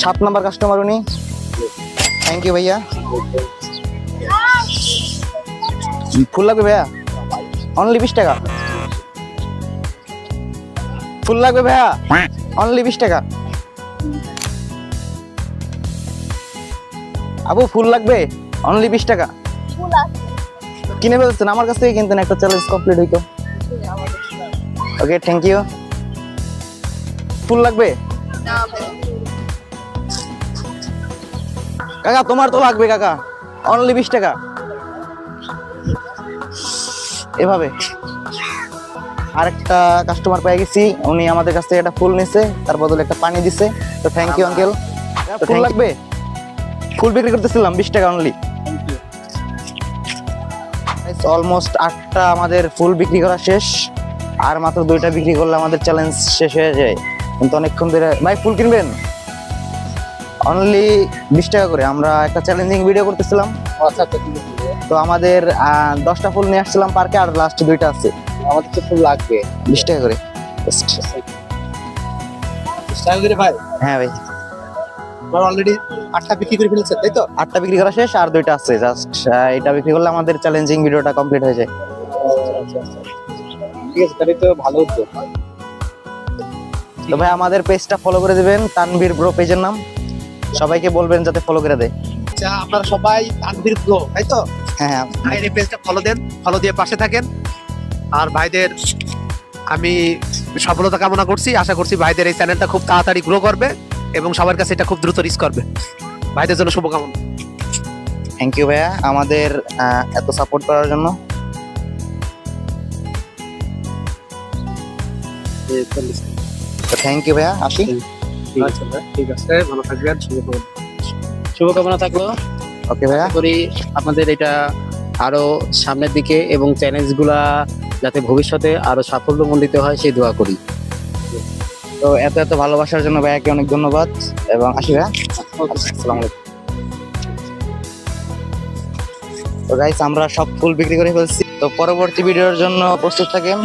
7 number customer উনি। Thank you ভাইয়া। ফুল লাগবে ভাইয়া? অনলি 20 টাকা। ফুল লাগবে ভাইয়া? অনলি 20 টাকা। আবু ফুল লাগবে? অনলি 20 টাকা। কিনে ফেলছেন, আমার কাছ থেকে কিনতেন, একটা চ্যালেঞ্জ কমপ্লিট হইতো। Okay thank you. ফুল লাগবে? কাকা তোমার তো লাগবে কাকা, অনলি 20 টাকা। এভাবে আরেকটা কাস্টমার পেয়ে গেছি, উনি আমাদের কাছ থেকে একটা ফুল নিছে, তার বদলে একটা পানি দিছে। তো থ্যাংক ইউ আঙ্কেল। ফুল লাগবে? ফুল বিক্রি করতেছিলাম 20 টাকা অনলি। অলমোস্ট 8টা আমাদের ফুল বিক্রি করা শেষ, আর মাত্র 2টা বিক্রি করলে আমাদের চ্যালেঞ্জ শেষ হয়ে যায়। কিন্তু অনেকক্ষণ ধরে ভাই ফুল কিনবেন? অনলি 20 টাকা করে। আমরা একটা চ্যালেঞ্জিং ভিডিও করতেছিলাম, তো আমাদের 10টা ফুল নিয়ে আসছিলাম পার্কে, আর লাস্ট 2টা আছে। আমাদের তো ফুল লাগবে 20 টাকা করে। ভাই। হ্যাঁ ভাই, অলরেডি 8টা বিক্রি করে ফেলেছে, তাই তো? 8টা বিক্রি করা শেষ, আর 2টা আছে জাস্ট। এটা বিক্রি করলে আমাদের চ্যালেঞ্জিং ভিডিওটা কমপ্লিট হয়ে যায়। ঠিক আছে, তাহলে তো ভালো হতো। তো ভাই আমাদের পেজটা ফলো করে দিবেন, তানভীর ব্রো পেজের নাম। সবাইকে বলবেন যাতে ফলো করে দেয়। আচ্ছা, আপনারা সবাই তানভীর ব্রো, তাই তো? হ্যাঁ হ্যাঁ, ভাইয়ের এই পেজটা ফলো দেন, ফলো দিয়ে পাশে থাকেন। আর ভাইদের আমি সফলতা কামনা করছি, আশা করছি ভাইদের এই চ্যানেলটা খুব তাড়াতাড়ি গ্রো করবে এবং সবার কাছে এটা খুব দ্রুত রিচ করবে। ভাইদের জন্য শুভকামনা। থ্যাংক ইউ ভাইয়া আমাদের এত সাপোর্ট করার জন্য। তো থ্যাংক ইউ ভাইয়া, আসি। ঠিক আছে, ভালো থাকবেন, শুভকামনা থাকলো। ওকে ভাইয়া। করি আপনাদের এটা আরো সামনের দিকে এবং চ্যালেঞ্জগুলা যাতে ভবিষ্যতে আরো সাফল্যমণ্ডিত হয় সেই দোয়া করি। তো এত এত ভালোবাসার জন্য ভাইয়াকে অনেক ধন্যবাদ, এবং আসি ভাইয়া। আসসালামু আলাইকুম। তো গাইস আমরা সব ফুল বিক্রি করে ফেলছি, তো পরবর্তী ভিডিওর জন্য প্রস্তুত থাকেন।